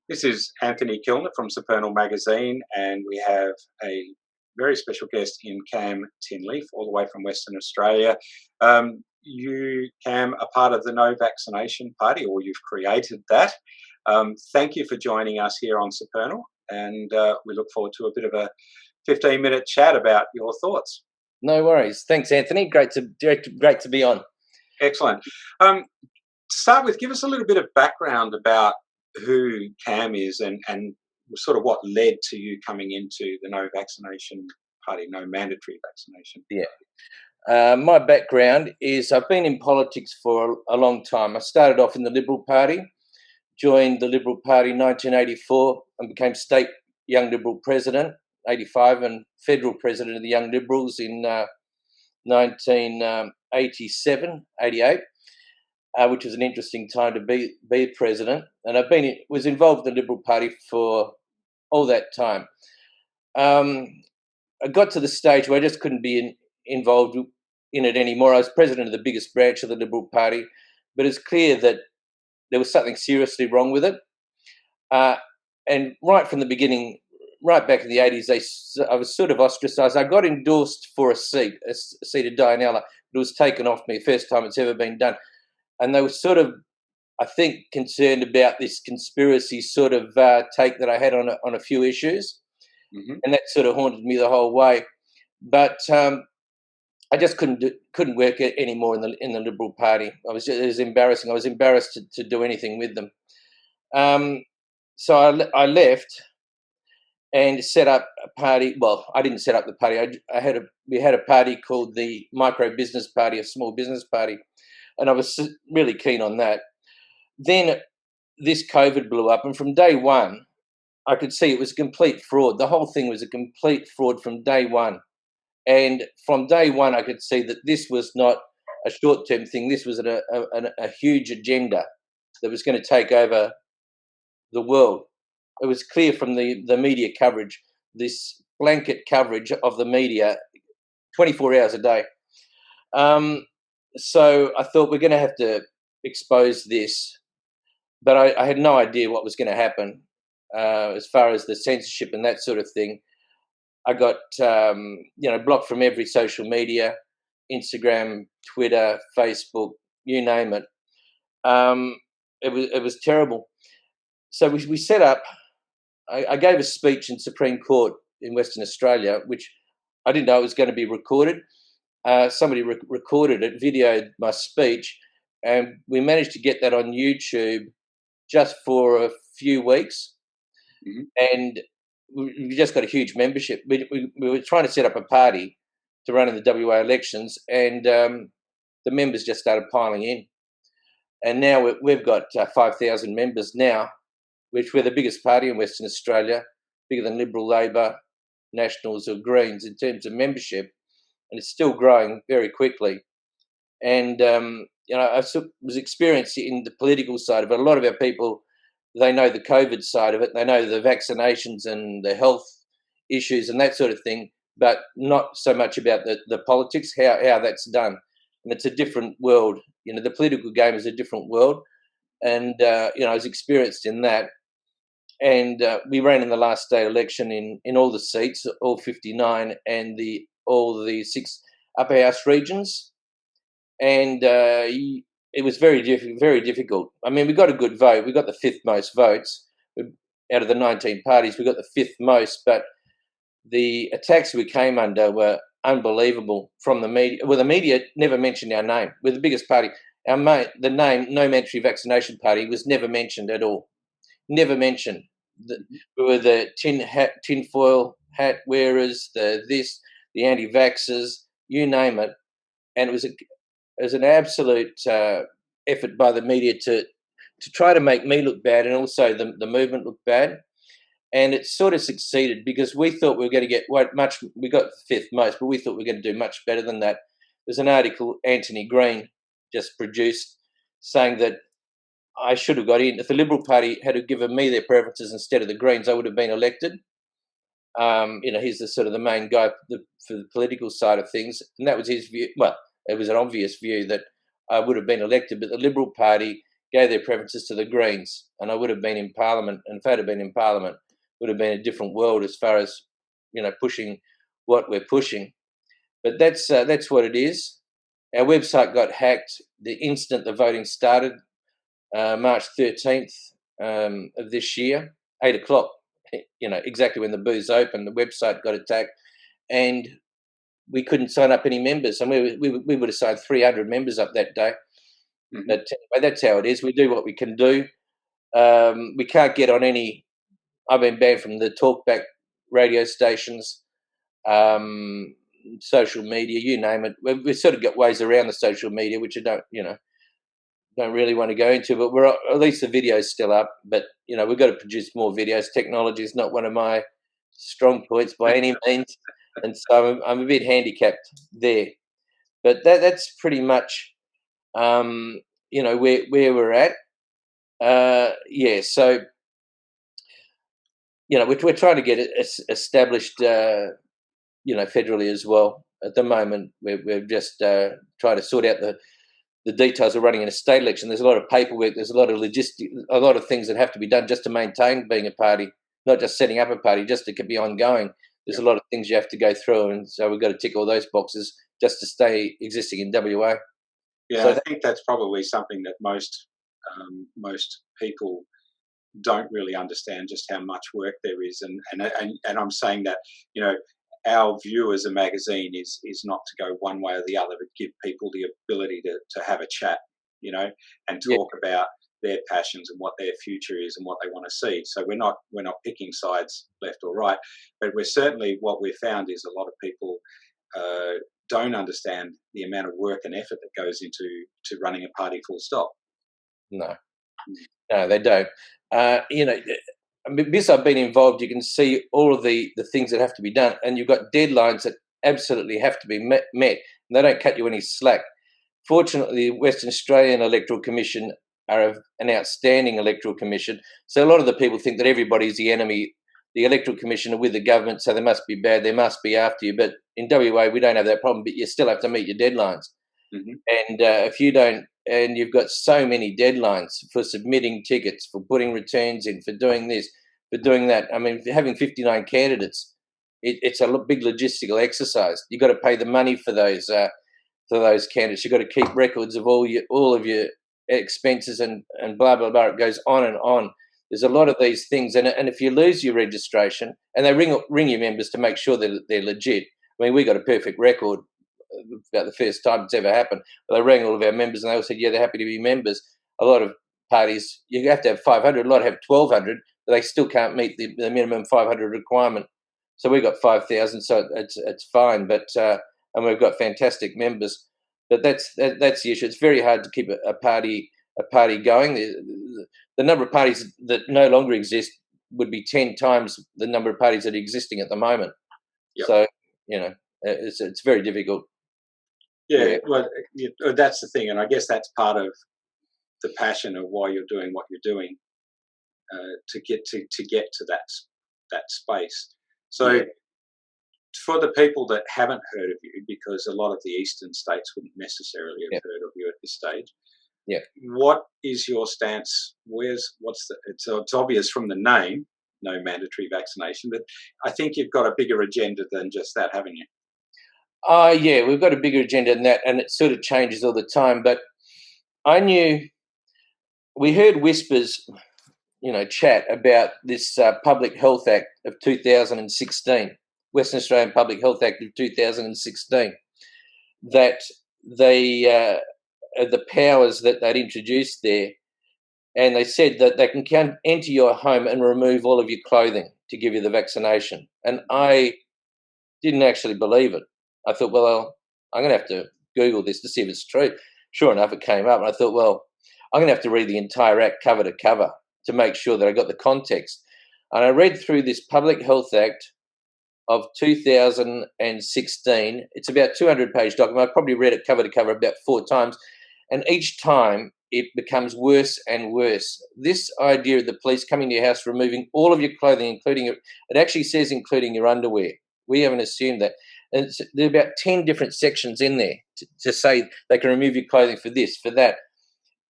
This is Anthony Kilner from Supernal Magazine, and we have a very special guest in Cam Tinley, all the way from Western Australia. You, Cam, are part of the No Vaccination Party, or you've created that. Thank you for joining us here on Supernal, and we look forward to a bit of a 15-minute chat about your thoughts. No worries. Thanks, Anthony. Great to be on. Excellent. To start with, give us a little bit of background about who Cam is and sort of what led to you coming into the No Vaccination Party, No Mandatory Vaccination. Yeah. My background is I've been in politics for a long time. I started off in the Liberal Party, joined the Liberal Party in 1984 and became state Young Liberal president, 85, and federal president of the Young Liberals in 1987, 88. Which was an interesting time to be president, and was involved in the Liberal Party for all that time. I got to the stage where I just couldn't be involved in it anymore. I was president of the biggest branch of the Liberal Party, but it's clear that there was something seriously wrong with it. And right from the beginning, right back in the 80s, I was sort of ostracised. I got endorsed for a seat at Dianella. It was taken off me, first time it's ever been done. And they were sort of, I think, concerned about this conspiracy sort of take that I had on a few issues, and that sort of haunted me the whole way. But I just couldn't work anymore in the Liberal Party. It was embarrassing. I was embarrassed to do anything with them. So I left and set up a party. Well, I didn't set up the party. We had a party called the Micro Business Party, a small business party. And I was really keen on that. Then this COVID blew up, and from day one, I could see it was a complete fraud. The whole thing was a complete fraud from day one. And from day one, I could see that this was not a short-term thing. This was a huge agenda that was going to take over the world. It was clear from the media coverage, this blanket coverage of the media, 24 hours a day. So I thought we're going to have to expose this, but I had no idea what was going to happen as far as the censorship and that sort of thing. I got blocked from every social media, Instagram, Twitter, Facebook, you name it. It was terrible. So we set up. I gave a speech in Supreme Court in Western Australia, which I didn't know it was going to be recorded. Somebody recorded it, videoed my speech, and we managed to get that on YouTube just for a few weeks. And we just got a huge membership. We were trying to set up a party to run in the WA elections, and the members just started piling in. And now we've got 5,000 members now, which we're the biggest party in Western Australia, bigger than Liberal, Labor, Nationals or Greens in terms of membership. And it's still growing very quickly. And, I was experienced in the political side of it. A lot of our people, they know the COVID side of it. They know the vaccinations and the health issues and that sort of thing, but not so much about the politics, how that's done. And it's a different world. The political game is a different world. And, I was experienced in that. And we ran in the last state election in all the seats, all 59, and all the 6 upper house regions, and it was very difficult. I mean, we got a good vote. We got the 5th most votes out of the 19 parties. We got the 5th most, but the attacks we came under were unbelievable from the media. Well, the media never mentioned our name. We're the biggest party. The name No Mandatory Vaccination Party was never mentioned at all. Never mentioned. We were the tinfoil hat wearers, the anti-vaxxers, you name it. And it was an absolute effort by the media to try to make me look bad and also the movement look bad. And it sort of succeeded because we thought we were going to get we got the 5th most, but we thought we were going to do much better than that. There's an article Anthony Green just produced saying that I should have got in. If the Liberal Party had given me their preferences instead of the Greens, I would have been elected. He's the sort of the main guy for the political side of things, and that was his view. Well, it was an obvious view that I would have been elected, but the Liberal Party gave their preferences to the Greens, and I would have been in Parliament. And if I had been in Parliament, it would have been a different world as far as pushing what we're pushing. But that's what it is. Our website got hacked the instant the voting started, March 13th of this year, 8 o'clock. Exactly when the booths opened, the website got attacked, and we couldn't sign up any members. And we would have signed 300 members up that day. Mm-hmm. But anyway, that's how it is. We do what we can do. We can't get on any. I've been banned from the talkback radio stations, social media, you name it. We've sort of got ways around the social media, which I don't really want to go into. But we're at least the video's still up. But we've got to produce more videos. Technology is not one of my strong points by any means, and so I'm a bit handicapped there. But that's pretty much where we're at. So we're trying to get it established federally as well. At the moment we're just trying to sort out the details of running in a state election. There's a lot of paperwork, there's a lot of logistics, a lot of things that have to be done just to maintain being a party, not just setting up a party, just to be ongoing. There's a lot of things you have to go through, and so we've got to tick all those boxes just to stay existing in WA. Yeah, so I think that's probably something that most people don't really understand, just how much work there is, and I'm saying that our view as a magazine is not to go one way or the other, but give people the ability to have a chat, and talk about their passions and what their future is and what they want to see. So we're not picking sides left or right, but we're certainly, what we've found is a lot of people don't understand the amount of work and effort that goes into running a party, full stop. No, they don't. Because I've been involved, you can see all of the things that have to be done, and you've got deadlines that absolutely have to be met, and they don't cut you any slack. Fortunately, the Western Australian Electoral Commission are an outstanding electoral commission, so a lot of the people think that everybody's the enemy. The Electoral Commission are with the government, so they must be bad, they must be after you. But in WA, we don't have that problem, but you still have to meet your deadlines. Mm-hmm. And if you don't, and you've got so many deadlines for submitting tickets, for putting returns in, for doing this, for doing that. I mean, having 59 candidates, it's a big logistical exercise. You've got to pay the money for those candidates. You've got to keep records of all of your expenses and blah blah blah. It goes on and on. There's a lot of these things, and if you lose your registration, and they ring your members to make sure that they're legit. I mean, we got a perfect record about the first time it's ever happened. But they rang all of our members, and they all said, yeah, they're happy to be members. A lot of parties, you have to have 500, a lot have 1,200, but they still can't meet the minimum 500 requirement. So we've got 5,000, so it's fine. But and we've got fantastic members. But that's the issue. It's very hard to keep a party going. The number of parties that no longer exist would be 10 times the number of parties that are existing at the moment. Yep. So it's very difficult. Yeah, well, that's the thing, and I guess that's part of the passion of why you're doing what you're doing, to get to that space. So, for the people that haven't heard of you, because a lot of the eastern states wouldn't necessarily have heard of you at this stage. Yeah. What is your stance? It's obvious from the name, No Mandatory Vaccination, but I think you've got a bigger agenda than just that, haven't you? Yeah, we've got a bigger agenda than that, and it sort of changes all the time. But we heard whispers, chat about this Public Health Act of 2016, Western Australian Public Health Act of 2016, that the powers that they'd introduced there, and they said that they can enter your home and remove all of your clothing to give you the vaccination. And I didn't actually believe it. I thought, well, I'm going to have to Google this to see if it's true. Sure enough, it came up, and I thought, well, I'm going to have to read the entire act cover to cover to make sure that I got the context. And I read through this Public Health Act of 2016. It's about a 200-page document. I probably read it cover to cover about 4 times, and each time it becomes worse and worse. This idea of the police coming to your house, removing all of your clothing, it actually says including your underwear. We haven't assumed that. And there are about 10 different sections in there to say they can remove your clothing for this, for that.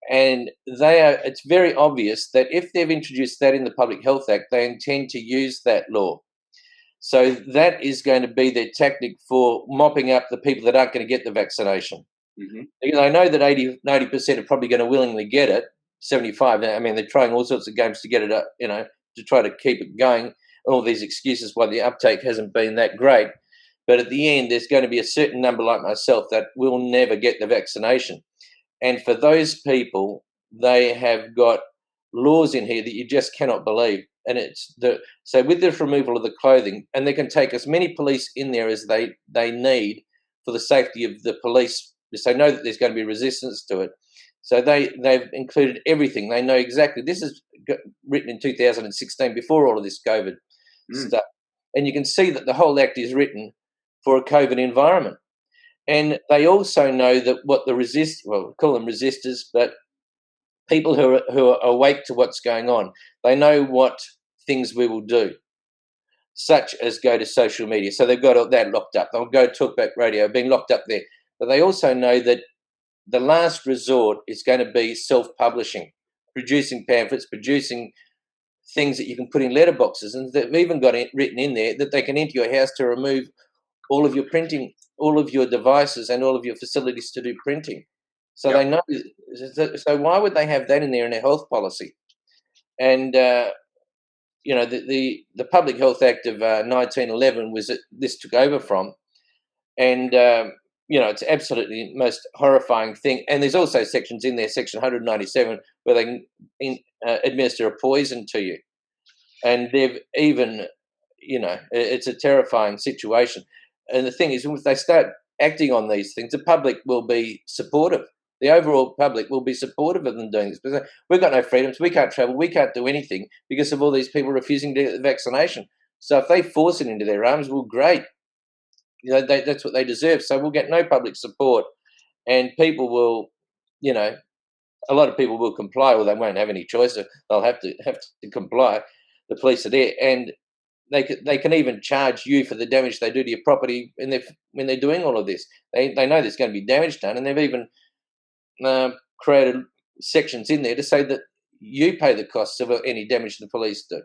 And it's very obvious that if they've introduced that in the Public Health Act, they intend to use that law. So that is going to be their tactic for mopping up the people that aren't going to get the vaccination. Mm-hmm. Because I know that 90% are probably going to willingly get it. 75. I mean, they're trying all sorts of games to get it up, to try to keep it going. All these excuses why the uptake hasn't been that great. But at the end, there's going to be a certain number like myself that will never get the vaccination. And for those people, they have got laws in here that you just cannot believe. And so with the removal of the clothing, and they can take as many police in there as they need for the safety of the police, because they know that there's going to be resistance to it. So they've included everything. They know exactly. This is written in 2016, before all of this COVID stuff. And you can see that the whole act is written for a COVID environment. And they also know that what the we call them resistors, but people who are awake to what's going on, they know what things we will do, such as go to social media. So they've got that locked up. They'll go talkback radio, being locked up there. But they also know that the last resort is going to be self-publishing, producing pamphlets, producing things that you can put in letterboxes. And they've even got it written in there that they can enter your house to remove all of your printing, all of your devices and all of your facilities to do printing. So they know. So why would they have that in there in their health policy? And, the Public Health Act of 1911 was this took over from. And, it's absolutely the most horrifying thing. And there's also sections in there, Section 197, where they can administer a poison to you. And they've even, it's a terrifying situation. And the thing is, if they start acting on these things, the public will be supportive. The overall public will be supportive of them doing this. Because we've got no freedoms. We can't travel. We can't do anything because of all these people refusing to get the vaccination. So if they force it into their arms, well, great. That's what they deserve. So we'll get no public support, and people will, a lot of people will comply, or they won't have any choice. They'll have to comply. The police are there, and they can even charge you for the damage they do to your property when they're doing all of this. They know there's going to be damage done, and they've even created sections in there to say that you pay the costs of any damage the police do.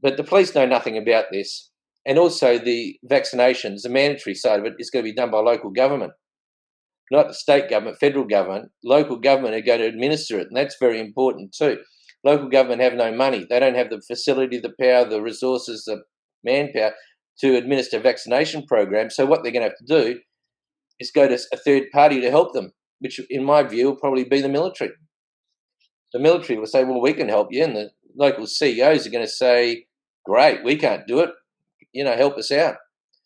But the police know nothing about this. And also the vaccinations, the mandatory side of it, is going to be done by local government, not the state government, federal government. Local government are going to administer it, and that's very important too. Local government have no money. They don't have the facility, the power, the resources, the manpower to administer vaccination programs. So what they're going to have to do is go to a third party to help them, which in my view will probably be the military. The military will say, well, we can help you. And the local CEOs are going to say, great, we can't do it. Help us out.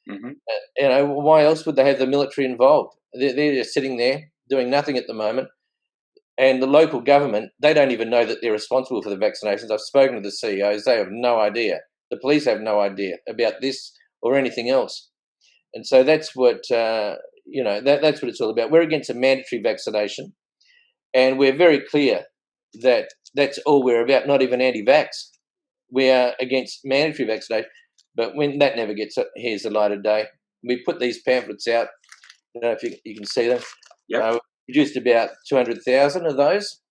Mm-hmm. Why else would they have the military involved? They're just sitting there doing nothing at the moment. And the local government, they don't even know that they're responsible for the vaccinations. I've spoken to the CEOs. They have no idea. The police have no idea about this or anything else. And so that's what, that's what it's all about. We're against a mandatory vaccination. And we're very clear that that's all we're about, not even anti-vax. We are against mandatory vaccination. But when that never here's the light of day, we put these pamphlets out. I don't know if you can see them. Yep. We produced about 200,000 of those,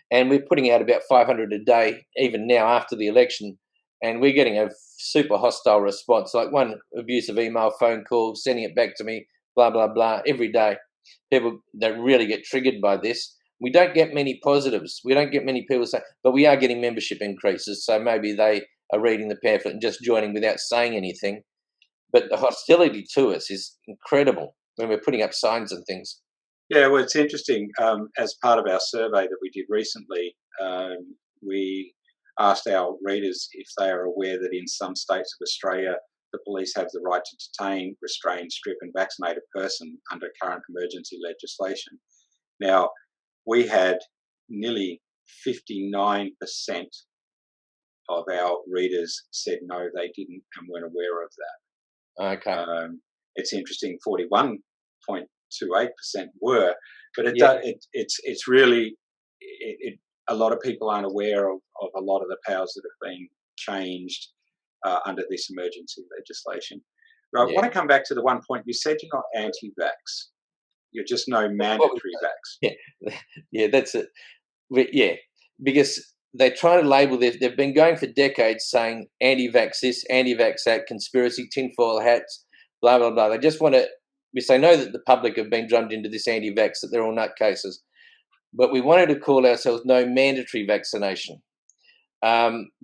and we're putting out about 500 a day, even now after the election. And we're getting a super hostile response, like one abusive email, phone call, sending it back to me, blah, blah, blah, every day. People that really get triggered by this. We don't get many positives. We don't get many people saying, but we are getting membership increases. So maybe they are reading the pamphlet and just joining without saying anything. But the hostility to us is incredible when we're putting up signs and things. Yeah, well, it's interesting. As part of our survey that we did recently, we asked our readers if they are aware that in some states of Australia, the police have the right to detain, restrain, strip and vaccinate a person under current emergency legislation. Now, we had nearly 59% of our readers said no, they didn't and weren't aware of that. Okay. It's interesting, 41.28% were, but it's really a lot of people aren't aware of a lot of the powers that have been changed under this emergency legislation. Right, I want to come back to the one point you said you're not anti-vax. You're just no What we mandatory vax. Yeah, yeah, that's it. Yeah, because they try to label this. They've been going for decades saying anti-vax this, anti-vax that, conspiracy, tinfoil hats, blah blah blah. They just want to. They know that the public have been drummed into this anti-vax, that they're all nutcases. But we wanted to call ourselves No Mandatory Vaccination,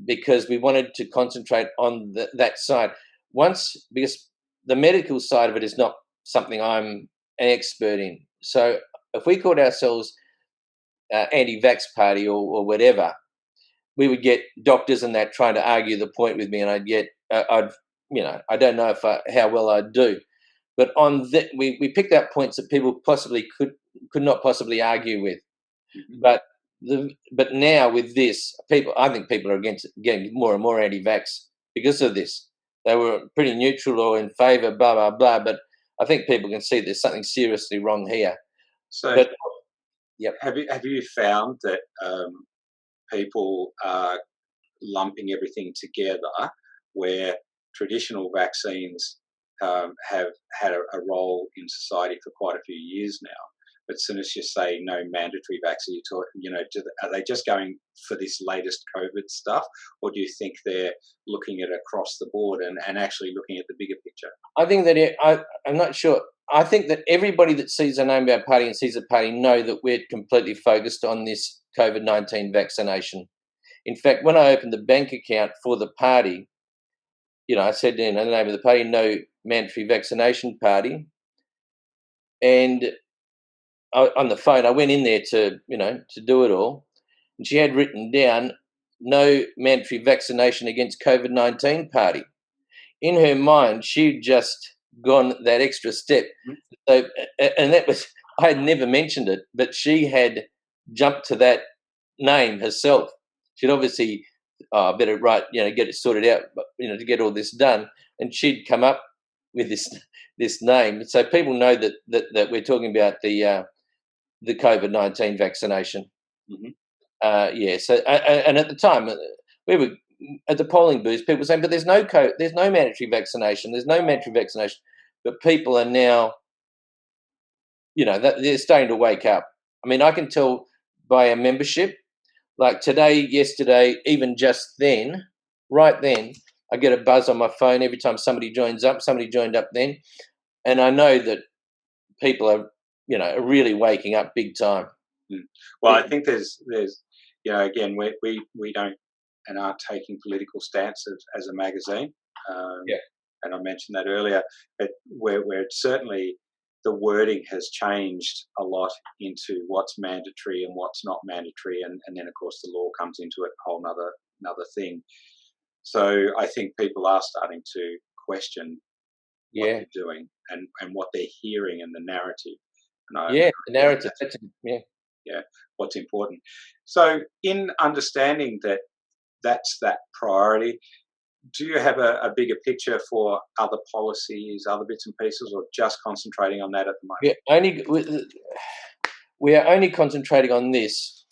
because we wanted to concentrate on that side. Because the medical side of it is not something I'm an expert in. So if we called ourselves anti-vax party or whatever, we would get doctors and that trying to argue the point with me, and I'd get, I don't know how well I'd do. But on that, we picked out points that people possibly could not possibly argue with. Mm-hmm. But now with this, I think people are getting more and more anti-vax because of this. They were pretty neutral or in favour, blah blah blah. But I think people can see there's something seriously wrong here. So, but yep. Have you found that people are lumping everything together, where traditional vaccines have had a role in society for quite a few years now? But as soon as you say no mandatory vaccine, are they just going for this latest COVID stuff, or do you think they're looking at across the board and actually looking at the bigger picture? I think that I'm not sure. I think that everybody that sees the name of our party and sees the party know that we're completely focused on this COVID-19 vaccination. In fact, when I opened the bank account for the party, I said in the name of the party, No Mandatory Vaccination Party, and on the phone, I went in there to do it all, and she had written down No Mandatory Vaccination Against COVID-19 Party. In her mind, she'd just gone that extra step. So, and that was, I had never mentioned it, but she had jumped to that name herself. She'd obviously, better get it sorted out, to get all this done, and she'd come up with this name. So people know that we're talking about the COVID-19 vaccination. Mm-hmm. So and at the time we were at the polling booths, people were saying, but there's no mandatory vaccination, there's no mandatory vaccination. But people are now, they're starting to wake up. I mean, I can tell by a membership, like today, yesterday, even just then, right then, I get a buzz on my phone every time somebody joins up. Somebody joined up then, and I know that people are, are really waking up big time. Well, I think there's again, we don't and aren't taking political stances as a magazine. And I mentioned that earlier, but where certainly the wording has changed a lot into what's mandatory and what's not mandatory, and then of course the law comes into it, a whole another thing. So I think people are starting to question what they're doing and what they're hearing in the narrative. The narrative. What's important. So in understanding that's that priority, do you have a bigger picture for other policies, other bits and pieces, or just concentrating on that at the moment? We are only concentrating on this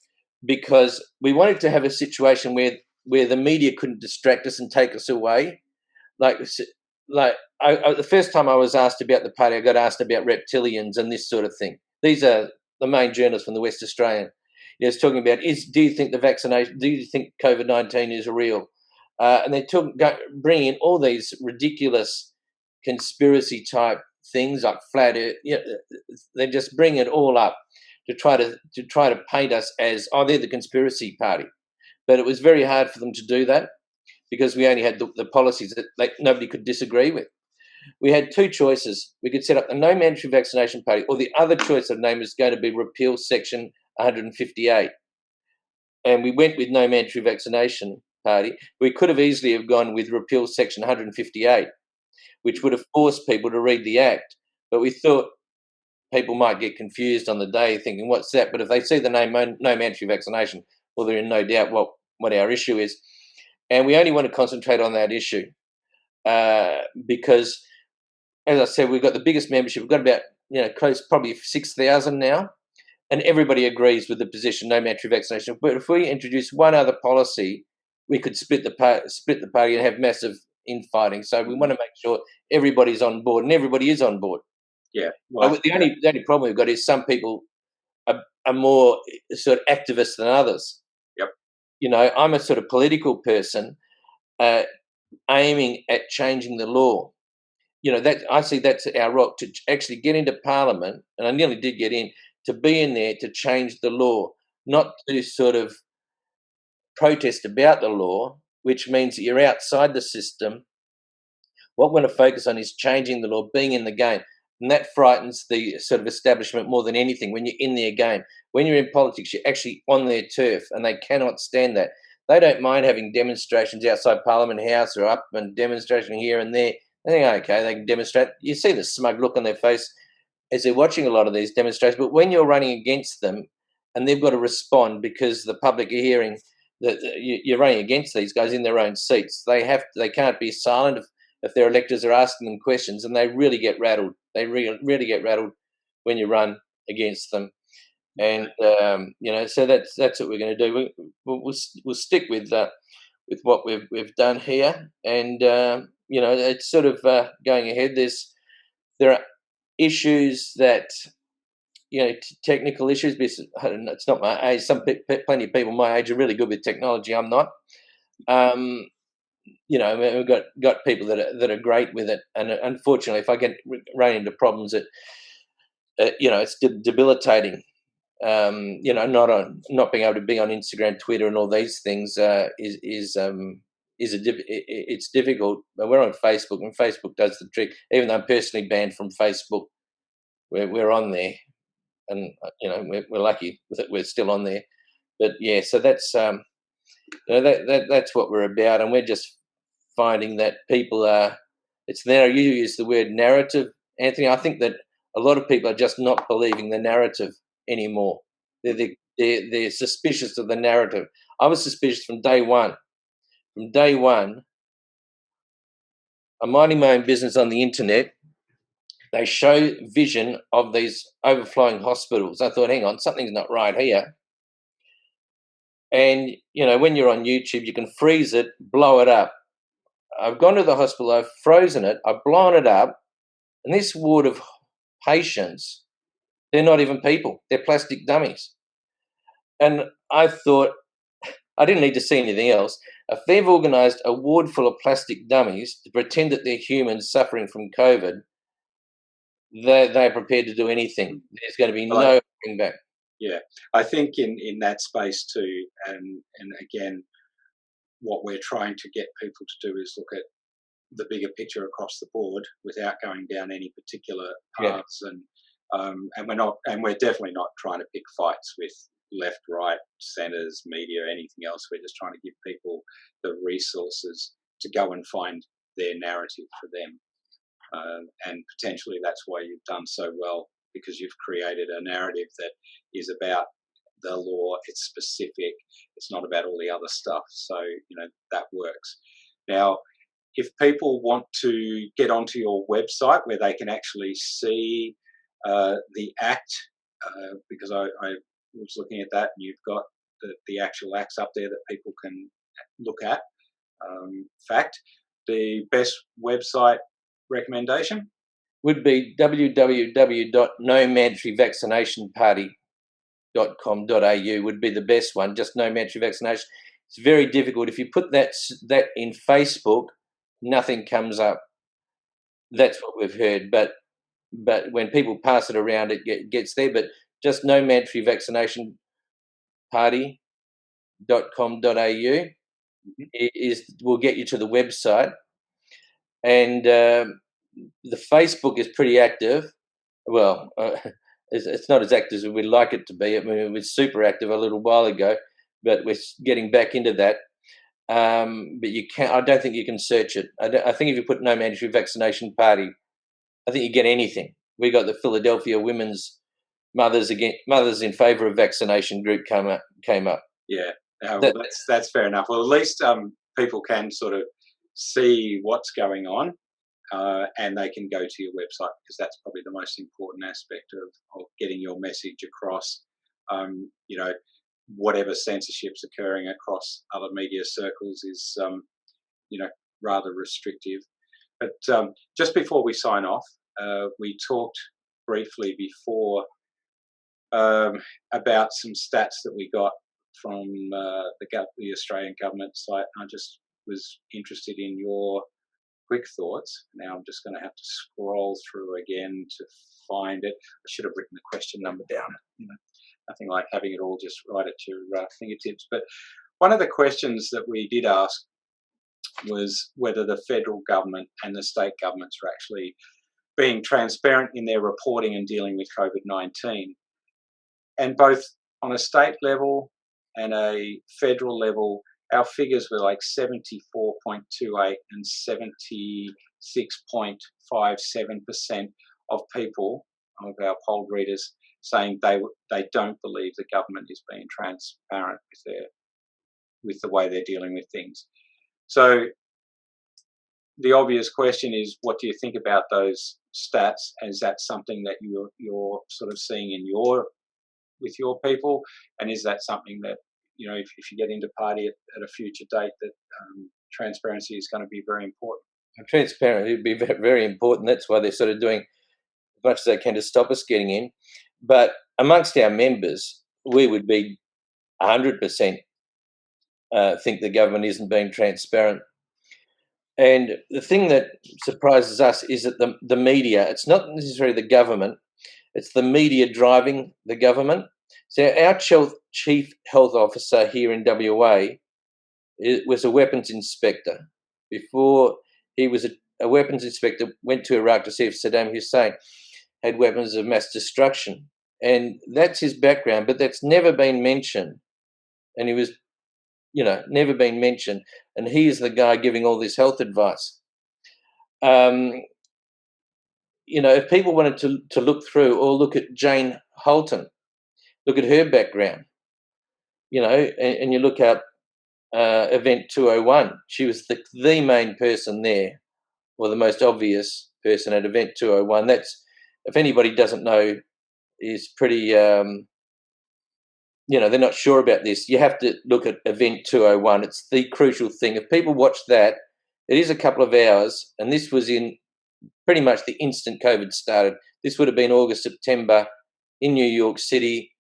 because we wanted to have a situation where the media couldn't distract us and take us away. The first time I was asked about the party, I got asked about reptilians and this sort of thing. These are the main journalists from the West Australian. It's talking about do you think the vaccination? Do you think COVID-19 is real? And they bring in all these ridiculous conspiracy type things like flat Earth. They just bring it all up to try to paint us as they're the conspiracy party. But it was very hard for them to do that because we only had the policies that nobody could disagree with. We had two choices. We could set up the No Mandatory Vaccination Party, or the other choice of name is going to be repeal Section 158. And we went with No Mandatory Vaccination Party. We could have easily have gone with repeal Section 158, which would have forced people to read the Act. But we thought people might get confused on the day thinking, what's that? But if they see the name No Mandatory Vaccination, well, they're in no doubt what our issue is. And we only want to concentrate on that issue because, as I said, we've got the biggest membership. We've got about, close, probably 6,000 now. And everybody agrees with the position, no mandatory vaccination. But if we introduce one other policy, we could split the party and have massive infighting. So we want to make sure everybody's on board, and everybody is on board. Yeah. Well, The only problem we've got is some people are more sort of activists than others. yep. I'm a sort of political person aiming at changing the law. That I see that's our rock, to actually get into Parliament, and I nearly did get in, to be in there to change the law, not to sort of protest about the law, which means that you're outside the system. What we want to focus on is changing the law, being in the game. And that frightens the sort of establishment more than anything when you're in their game. When you're in politics, you're actually on their turf, and they cannot stand that. They don't mind having demonstrations outside Parliament House or up and demonstration here and there. They think, okay, they can demonstrate. You see the smug look on their face as they're watching a lot of these demonstrations. But when you're running against them and they've got to respond because the public are hearing that you're running against these guys in their own seats, they can't be silent if their electors are asking them questions, and they really get rattled. They really get rattled when you run against them. And so that's what we're going to do. We'll stick with what we've done here, and it's sort of going ahead. There are issues that technical issues. Because it's not my age. Plenty of people my age are really good with technology. I'm not. We've got people that are great with it, and unfortunately, if I run into problems that it's debilitating. Not being able to be on Instagram, Twitter, and all these things it's difficult. But we're on Facebook, and Facebook does the trick. Even though I'm personally banned from Facebook, we're on there, and we're lucky that we're still on there. But yeah, so that's that's what we're about, and we're just finding that people are. It's now you use the word narrative, Anthony. I think that a lot of people are just not believing the narrative anymore. They're suspicious of the narrative. I was suspicious from day one. From day one, I'm minding my own business on the internet. They show vision of these overflowing hospitals. I thought, hang on, something's not right here. And, when you're on YouTube, you can freeze it, blow it up. I've gone to the hospital, I've frozen it, I've blown it up, and this ward of patients, they're not even people, they're plastic dummies. And I thought, I didn't need to see anything else. If they've organised a ward full of plastic dummies to pretend that they're humans suffering from COVID, they're prepared to do anything. There's going to be no going back. Yeah, I think in that space too, and again, what we're trying to get people to do is look at the bigger picture across the board without going down any particular paths, and we're definitely not trying to pick fights with left, right, centres, media, anything else. We're just trying to give people the resources to go and find their narrative for them, and potentially that's why you've done so well, because you've created a narrative that is about the law. It's specific. It's not about all the other stuff. So that works. Now, if people want to get onto your website where they can actually see the act, because I was looking at that, and you've got the actual acts up there that people can look at. Fact, the best website recommendation would be www.nomandatoryvaccinationparty.com.au would be the best one. Just No Mandatory Vaccination. It's very difficult. If you put that in Facebook, nothing comes up. That's what we've heard. But when people pass it around, it gets there. But just No Mandatory Vaccination Party.com.au will get you to the website. And the Facebook is pretty active. Well, it's not as active as we'd like it to be. I mean, it was super active a little while ago, but we're getting back into that. But I don't think you can search it. I think if you put No Mandatory Vaccination Party, I think you get anything. We got the Philadelphia Women's Mothers in Favour of Vaccination group came up. Yeah, well, that's fair enough. Well, at least people can sort of see what's going on, and they can go to your website, because that's probably the most important aspect of getting your message across. Whatever censorship's occurring across other media circles is, rather restrictive. But just before we sign off, we talked briefly before about some stats that we got from the Australian government site. I just was interested in your quick thoughts. Now I'm just going to have to scroll through again to find it. I should have written the question number down. Nothing like having it all just right at your fingertips. But one of the questions that we did ask was whether the federal government and the state governments are actually being transparent in their reporting and dealing with COVID-19. And both on a state level and a federal level, our figures were like 74.28 and 76.57% of people, of our polled readers, saying they don't believe the government is being transparent with the way they're dealing with things. So the obvious question is, what do you think about those stats? Is that something that you're sort of seeing with your people? And is that something that, if you get into party at a future date, that transparency is going to be very important? Transparency would be very important. That's why they're sort of doing as much as they can to stop us getting in. But amongst our members, we would be 100% think the government isn't being transparent. And the thing that surprises us is that the media, it's not necessarily the government, it's the media driving the government. So our chief health officer here in WA was a weapons inspector. Before he was a weapons inspector, went to Iraq to see if Saddam Hussein had weapons of mass destruction. And that's his background, but that's never been mentioned. And he was, never been mentioned. And he is the guy giving all this health advice. If people wanted to look through or look at Jane Holton, look at her background, and you look at Event 201, she was the main person there, or the most obvious person at Event 201. That's, if anybody doesn't know, is pretty, they're not sure about this. You have to look at Event 201. It's the crucial thing. If people watch that, it is a couple of hours, and this was in pretty much the instant COVID started. This would have been August, September in New York City.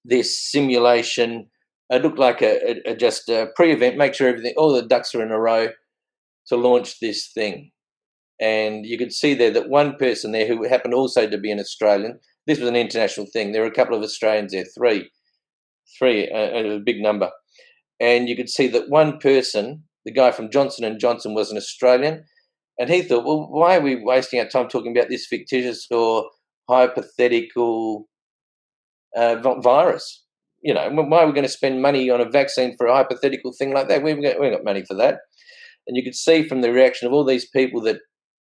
This simulation, it looked like just a pre-event, make sure all the ducks are in a row to launch this thing. And you could see there that one person there who happened also to be an Australian, this was an international thing. There were a couple of Australians there, three, a big number. And you could see that one person, the guy from Johnson & Johnson, was an Australian. And he thought, well, why are we wasting our time talking about this fictitious or hypothetical virus? Why are we going to spend money on a vaccine for a hypothetical thing like that? We haven't got money for that. And you could see from the reaction of all these people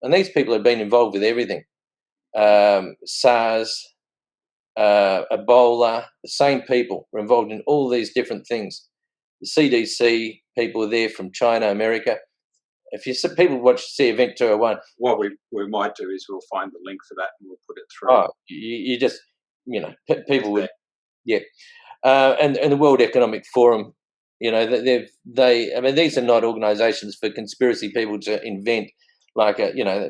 and these people have been involved with everything. SARS, Ebola, the same people were involved in all these different things. The CDC people were there from China, America. If you see people see Event 201, what we might do is we'll find the link for that and we'll put it through. Oh, you just, people would, yeah. And the World Economic Forum, these are not organisations for conspiracy people to invent, like,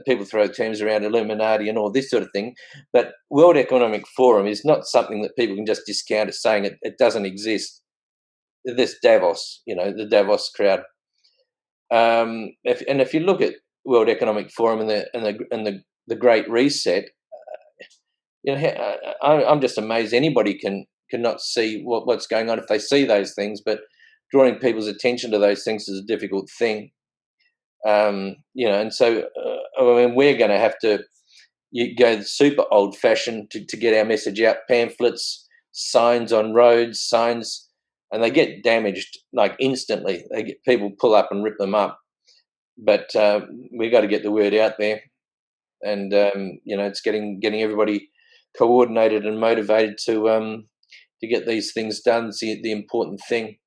people throw terms around Illuminati and all this sort of thing. But World Economic Forum is not something that people can just discount as saying it doesn't exist. This Davos, the Davos crowd. If you look at World Economic Forum and the Great Reset, I'm just amazed anybody cannot see what's going on if they see those things. But drawing people's attention to those things is a difficult thing. And so we're going to have to go super old-fashioned to get our message out. Pamphlets, signs on roads, signs. And they get damaged like instantly. People pull up and rip them up. But we've got to get the word out there, and it's getting everybody coordinated and motivated to get these things done. It's the important thing.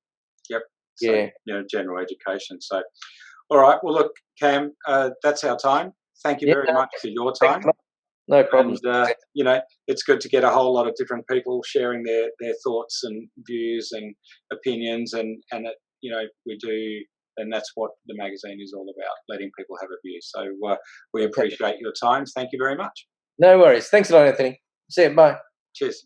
Yep. So, general education. So, all right. Well, look, Cam, that's our time. Thank you very much for your time. No problem. And, it's good to get a whole lot of different people sharing their thoughts and views and opinions, and we do, and that's what the magazine is all about, letting people have a view. So we appreciate your time. Thank you very much. No worries. Thanks a lot, Anthony. See you. Bye. Cheers.